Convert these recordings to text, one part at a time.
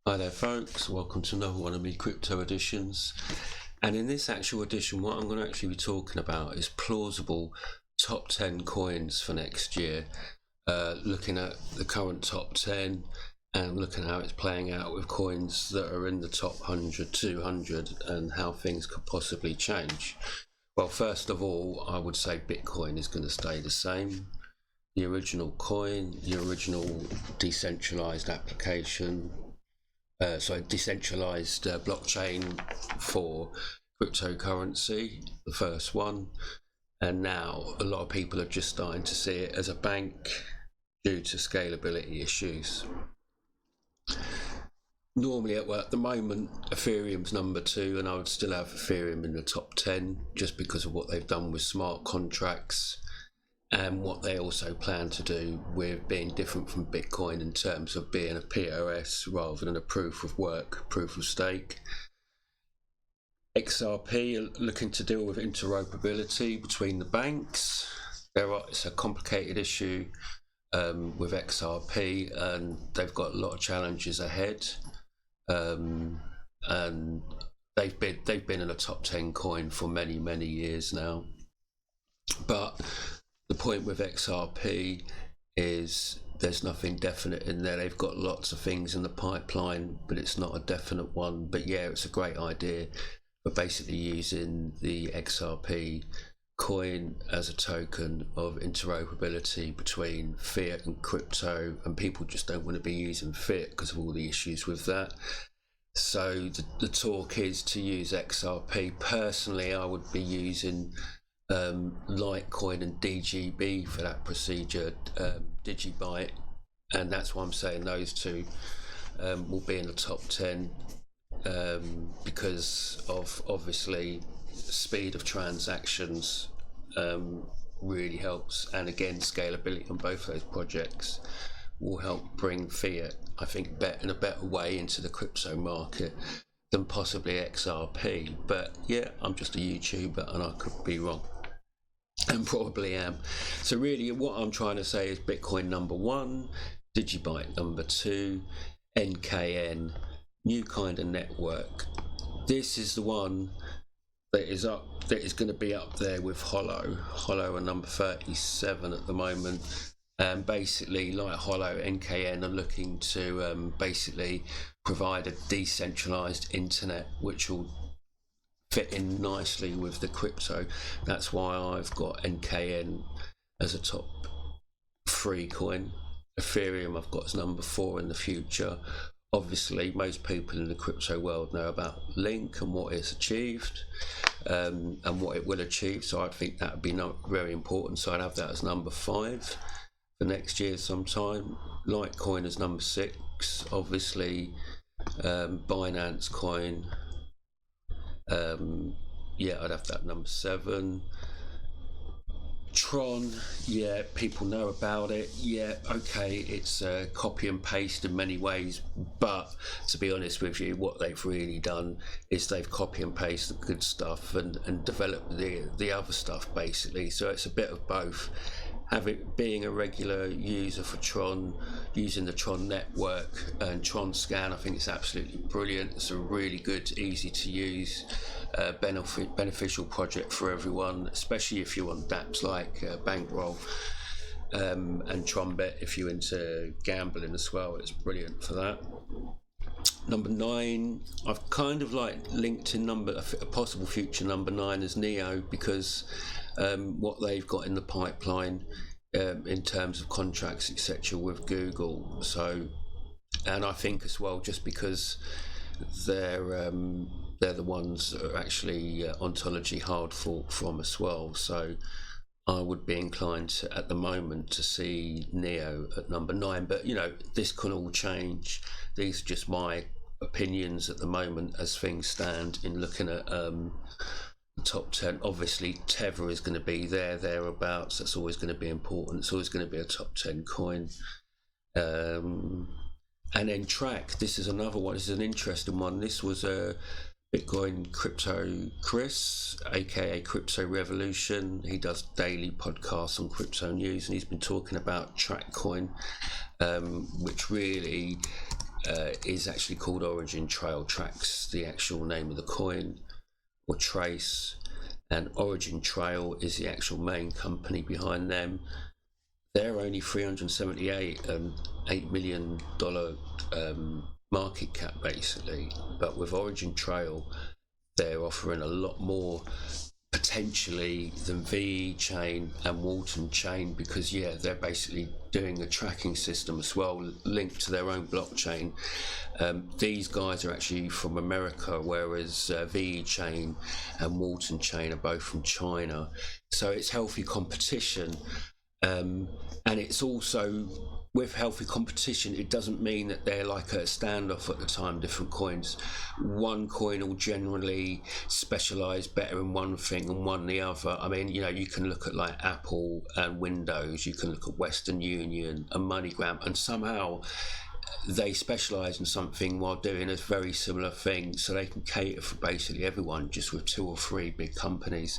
Hi there folks, welcome to another one of my crypto editions. And in this actual edition, what I'm going to actually be talking about is plausible top 10 coins for next year. Looking at the current top 10 and looking at how it's playing out with coins that are in the top 100, 200 and how things could possibly change. Well, first of all, I would say Bitcoin is going to stay the same. The original coin, the original decentralized application, decentralized blockchain for cryptocurrency, the first one, and now a lot of people are just starting to see it as a bank due to scalability issues. Normally at the moment Ethereum's number 2, and I would still have Ethereum in the top 10 just because of what they've done with smart contracts and what they also plan to do with being different from Bitcoin in terms of being a POS rather than a proof of work, proof of stake. XRP are looking to deal with interoperability between the banks. It's a complicated issue with XRP, and they've got a lot of challenges ahead. And they've been in a top 10 coin for many years now. But the point with XRP is there's nothing definite in there. They've got lots of things in the pipeline, but it's not a definite one. But yeah, it's a great idea for basically using the XRP coin as a token of interoperability between fiat and crypto, and people just don't want to be using fiat because of all the issues with that. So the talk is to use XRP. Personally, I would be using Litecoin and DGB for that procedure, Digibyte, and that's why I'm saying those two will be in the top 10 because of obviously speed of transactions really helps, and again scalability on both those projects will help bring fiat, I think, in a better way into the crypto market than possibly XRP. But yeah, I'm just a YouTuber and I could be wrong, and probably am. So really what I'm trying to say is Bitcoin number 1, Digibyte number 2, NKN, new kind of network. This is the one that is going to be up there with Hollow are number 37 at the moment. And basically, like Hollow, NKN are looking to basically provide a decentralized internet which will fit in nicely with the crypto. That's why I've got NKN as a top 3 coin. Ethereum I've got as number 4 in the future. Obviously most people in the crypto world know about Link and what it's achieved and what it will achieve, so I think that would be very important, so I'd have that as number 5 for next year sometime. Litecoin is number 6, obviously. Binance coin, yeah, I'd have that number 7. Tron, yeah, people know about it. Yeah, okay, it's copy and paste in many ways, but to be honest with you, what they've really done is they've copy and pasted the good stuff and developed the other stuff basically. So it's a bit of both. Being a regular user for Tron, using the Tron network and Tron Scan, I think it's absolutely brilliant. It's a really good, easy to use, beneficial project for everyone, especially if you want dApps like Bankroll and TronBet if you're into gambling as well. It's brilliant for that. Number 9, I've kind of like linked in a possible future number 9 as Neo, because what they've got in the pipeline in terms of contracts etc with Google. So, and I think as well, just because they're the ones that are actually ontology hard fork from as well, so I would be inclined to, at the moment, to see Neo at number 9. But you know, this can all change. These are just my opinions at the moment as things stand in looking at the top 10. Obviously Tether is going to be thereabouts. That's always going to be important. It's always going to be a top 10 coin. And then Track, this is another one. This is an interesting one. This was a Bitcoin Crypto Chris, aka Crypto Revolution. He does daily podcasts on crypto news, and he's been talking about Trackcoin, which really is actually called Origin Trail. Tracks the actual name of the coin, or trace, and Origin Trail is the actual main company behind them. They're only 378 and $8 million market cap basically, but with Origin Trail they're offering a lot more potentially than VE Chain and Walton Chain, because they're basically doing a tracking system as well linked to their own blockchain. These guys are actually from America, whereas VE Chain and Walton Chain are both from China, so it's healthy competition. And it's also, with healthy competition, it doesn't mean that they're like a standoff at the time, different coins. One coin will generally specialise better in one thing and one the other. I mean, you can look at like Apple and Windows, you can look at Western Union and MoneyGram, and somehow they specialise in something while doing a very similar thing, so they can cater for basically everyone just with 2 or 3 big companies.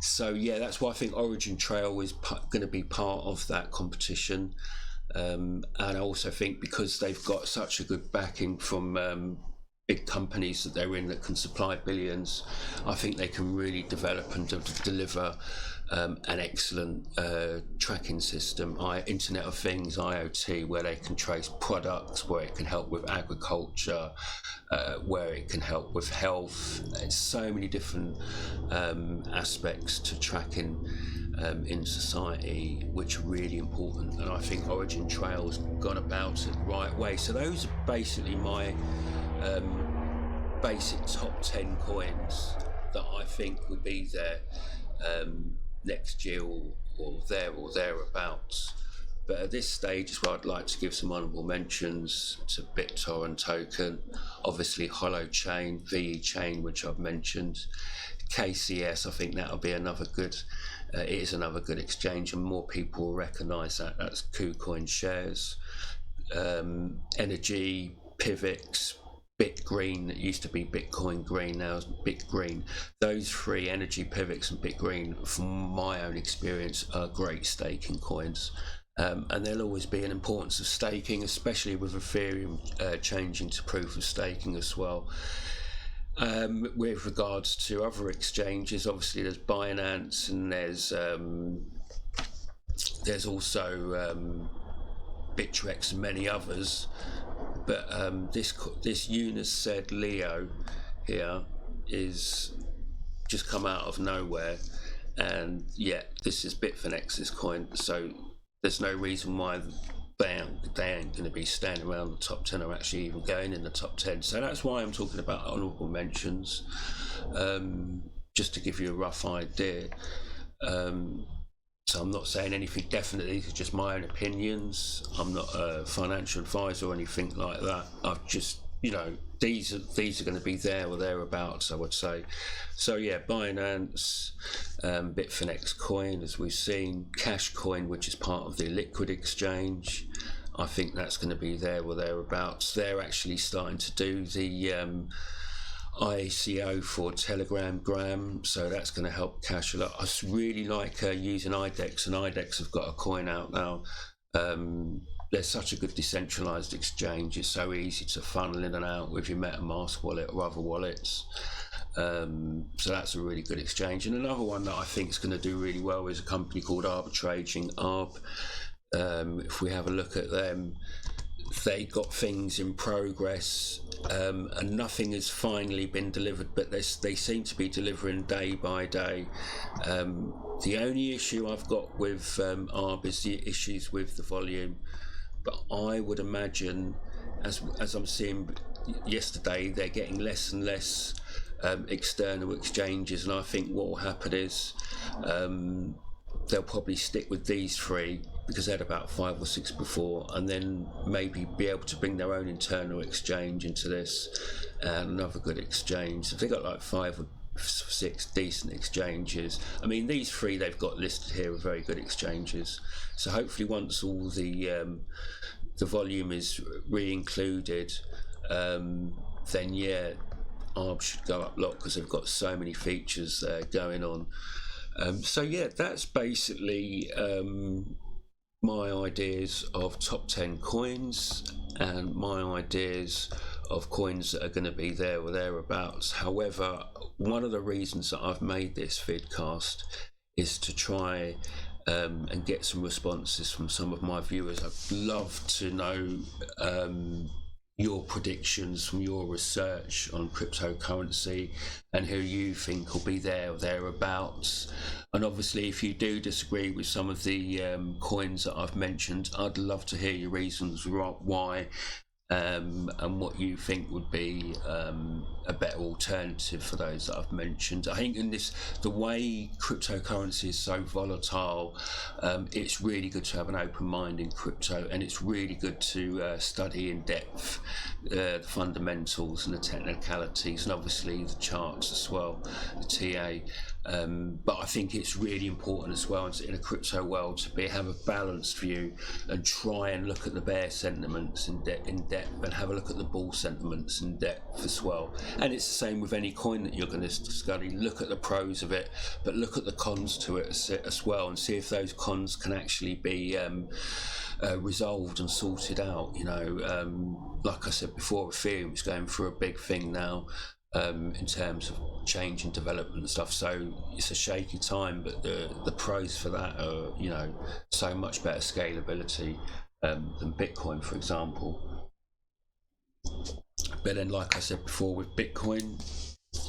So that's why I think Origin Trail is going to be part of that competition. And I also think because they've got such a good backing from big companies that they're in that can supply billions, I think they can really develop and deliver an excellent tracking system, Internet of Things, IoT, where they can trace products, where it can help with agriculture, where it can help with health. There's so many different aspects to tracking in society which are really important, and I think Origin Trail's gone about it the right way. So those are basically my basic top 10 coins that I think will be there next year or thereabouts. But at this stage as well, I'd like to give some honourable mentions to BitTorrent Token, obviously Hollow Chain, VE Chain, which I've mentioned, KCS. I think that'll be another good. It is another good exchange, and more people will recognise that. That's KuCoin shares, Energy, Pivx, BitGreen, that used to be Bitcoin Green, now is BitGreen. Those 3, Energy, Pivx and BitGreen, from my own experience, are great staking coins. And there'll always be an importance of staking, especially with Ethereum changing to proof of staking as well. With regards to other exchanges, obviously there's Binance, and there's also Bittrex and many others. But this Eunice said Leo here is just come out of nowhere, and this is Bitfinex's coin, so there's no reason why they ain't going to be standing around the top 10 or actually even going in the top 10. So that's why I'm talking about honourable mentions, just to give you a rough idea. So I'm not saying anything definitely, it's just my own opinions. I'm not a financial advisor or anything like that. I've just, these are going to be there or thereabouts, I would say. So Binance, Bitfinex coin, as we've seen, Cash coin, which is part of the Liquid exchange, I think that's going to be there or thereabouts. They're actually starting to do the ICO for Telegram Gram, so that's going to help Cash a lot. I really like using IDEX, and IDEX have got a coin out now. They're such a good decentralized exchange. It's so easy to funnel in and out with your MetaMask wallet or other wallets. So that's a really good exchange. And another one that I think is going to do really well is a company called Arbitraging, Arb. If we have a look at them, they got things in progress, and nothing has finally been delivered, but they seem to be delivering day by day. The only issue I've got with Arb is the issues with the volume, but I would imagine, as I'm seeing yesterday, they're getting less and less external exchanges, and I think what will happen is they'll probably stick with these 3 because they had about 5 or 6 before, and then maybe be able to bring their own internal exchange into this, and another good exchange. If they got like 5 or 6 decent exchanges, I mean, these 3 they've got listed here are very good exchanges. So hopefully once all the volume is re-included, then Arb should go up a lot because they've got so many features going on. So that's basically my ideas of top 10 coins and my ideas of coins that are going to be there or thereabouts. However, one of the reasons that I've made this vidcast is to try and get some responses from some of my viewers. I'd love to know your predictions from your research on cryptocurrency and who you think will be there or thereabouts. And obviously, if you do disagree with some of the coins that I've mentioned, I'd love to hear your reasons why, and what you think would be a better alternative for those that I've mentioned. I think in this, the way cryptocurrency is so volatile, it's really good to have an open mind in crypto, and it's really good to study in depth the fundamentals and the technicalities, and obviously the charts as well, the TA. But I think it's really important as well in a crypto world to have a balanced view and try and look at the bear sentiments in depth and have a look at the bull sentiments in depth as well. And it's the same with any coin that you're going to study. Look at the pros of it, but look at the cons to it as well, and see if those cons can actually be resolved and sorted out. Like I said before, Ethereum is going through a big thing now. In terms of change and development and stuff, so it's a shaky time, but the pros for that are so much better scalability than Bitcoin, for example. But then, like I said before, with Bitcoin,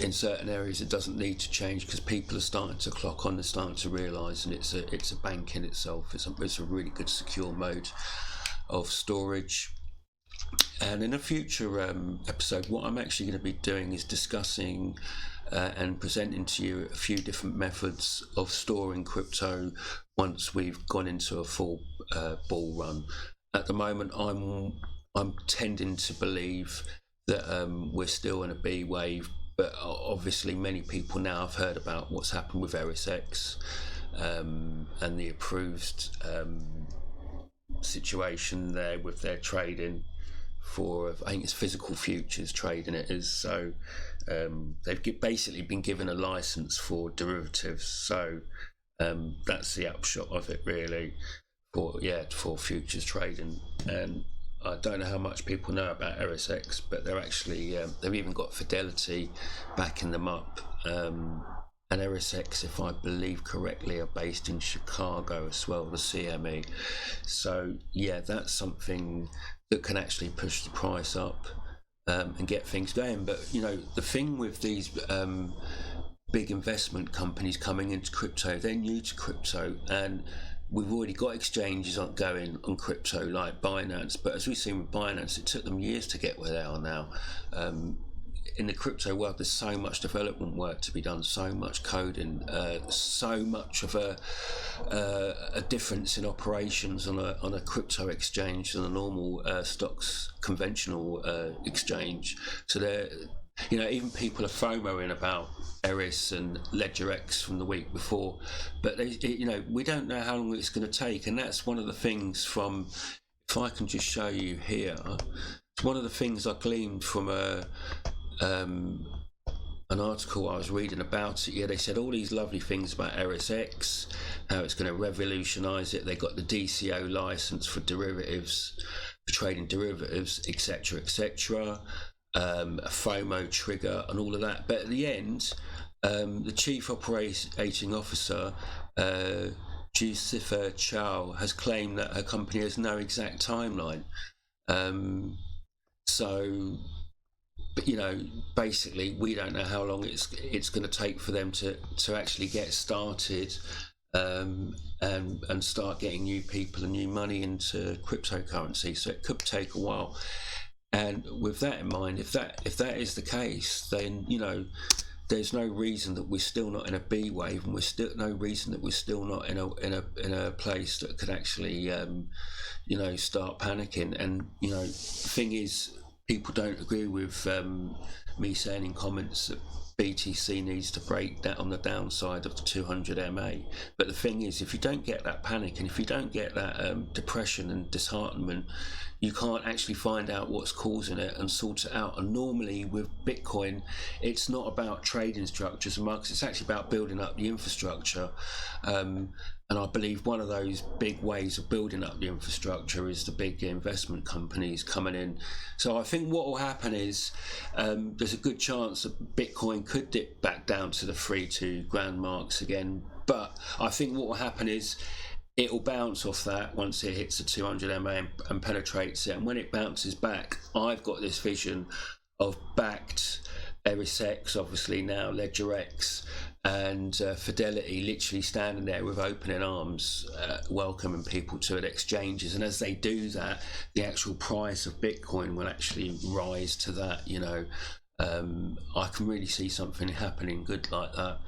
in certain areas it doesn't need to change because people are starting to clock on, they're starting to realise, and it's a bank in itself. It's a really good secure mode of storage. And in a future episode, what I'm actually going to be doing is discussing and presenting to you a few different methods of storing crypto once we've gone into a full bull run. At the moment, I'm tending to believe that we're still in a B wave, but obviously many people now have heard about what's happened with RSX and the approved situation there with their trading for, I think it's physical futures trading it is. So they've basically been given a license for derivatives. So that's the upshot of it, really, for futures trading. And I don't know how much people know about RSX, but they're actually they've even got Fidelity backing them up. And RSX, if I believe correctly, are based in Chicago as well, the CME. So yeah, that's something that can actually push the price up and get things going. But the thing with these big investment companies coming into crypto, they're new to crypto, and we've already got exchanges going on crypto like Binance. But as we've seen with Binance, it took them years to get where they are now. In the crypto world, there's so much development work to be done, so much coding, so much of a difference in operations on a crypto exchange than a normal stocks conventional exchange. So there, even people are FOMOing about Eris and LedgerX from the week before, but we don't know how long it's going to take, and that's one of the things from. If I can just show you here, it's one of the things I gleaned from an article I was reading about it. Yeah, they said all these lovely things about RSX, how it's going to revolutionise it. They got the DCO license for derivatives, for trading derivatives, etc., etc. A FOMO trigger and all of that. But at the end, the chief operating officer, Giuseppe Chow, has claimed that her company has no exact timeline. But basically, we don't know how long it's going to take for them to actually get started and start getting new people and new money into cryptocurrency. So it could take a while. And with that in mind, if that is the case, then there's no reason that we're still not in a B wave, and no reason that we're still not in a place that could actually start panicking. And the thing is, people don't agree with me saying in comments that BTC needs to break that on the downside of the 200 MA. But the thing is, if you don't get that panic, and if you don't get that depression and disheartenment, you can't actually find out what's causing it and sort it out. And normally with Bitcoin, it's not about trading structures and markets, it's actually about building up the infrastructure. And I believe one of those big ways of building up the infrastructure is the big investment companies coming in. So I think what will happen is there's a good chance that Bitcoin could dip back down to the 3-2 grand marks again. But I think what will happen is it will bounce off that once it hits the 200 MA and penetrates it. And when it bounces back, I've got this vision of backed ErisX, obviously now LedgerX, and Fidelity literally standing there with opening arms, welcoming people to the exchanges. And as they do that, the actual price of Bitcoin will actually rise to that. I can really see something happening good like that.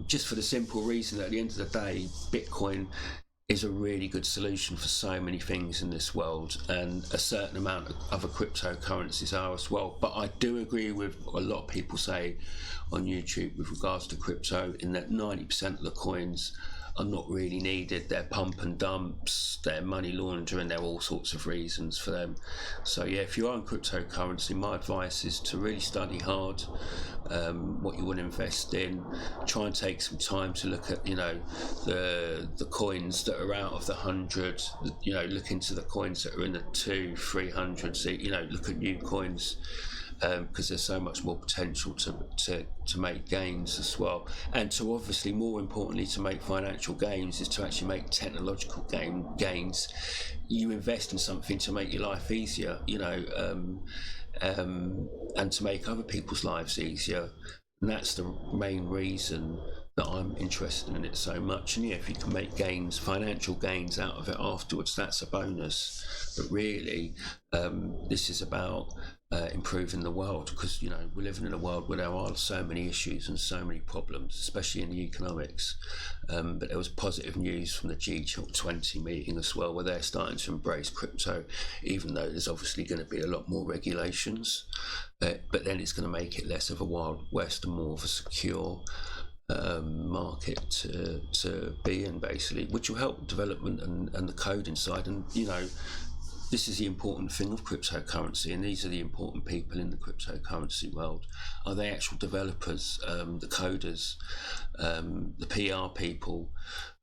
Just for the simple reason that at the end of the day, Bitcoin is a really good solution for so many things in this world, and a certain amount of other cryptocurrencies are as well. But I do agree with what a lot of people say on YouTube with regards to crypto, in that 90% of the coins are not really needed. They're pump and dumps, they're money laundering, they're all sorts of reasons for them. So yeah, if you are in cryptocurrency, my advice is to really study hard what you want to invest in. Try and take some time to look at the coins that are out of the 100. Look into the coins that are in the 200-300. So look at new coins, because there's so much more potential to make gains as well, and to obviously, more importantly, to make financial gains is to actually make technological gains. You invest in something to make your life easier, and to make other people's lives easier, and that's the main reason that I'm interested in it so much. And yeah, if you can make financial gains out of it afterwards, that's a bonus. But really, this is about improving the world, because we're living in a world where there are so many issues and so many problems, especially in the economics. But there was positive news from the G20 meeting as well, where they're starting to embrace crypto, even though there's obviously going to be a lot more regulations. But then it's going to make it less of a Wild West and more of a secure market to be in, basically, which will help development and the code inside. And this is the important thing of cryptocurrency, and these are the important people in the cryptocurrency world. Are they actual developers, the coders, the PR people?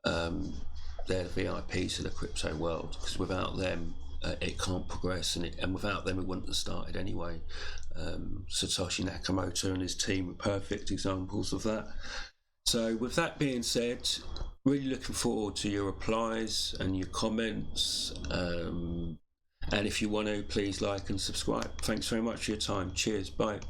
They're the VIPs of the crypto world, because without them it can't progress, and without them it wouldn't have started anyway. Satoshi Nakamoto and his team are perfect examples of that. So with that being said, really looking forward to your replies and your comments, and if you want to, please like and subscribe. Thanks very much for your time. Cheers. Bye.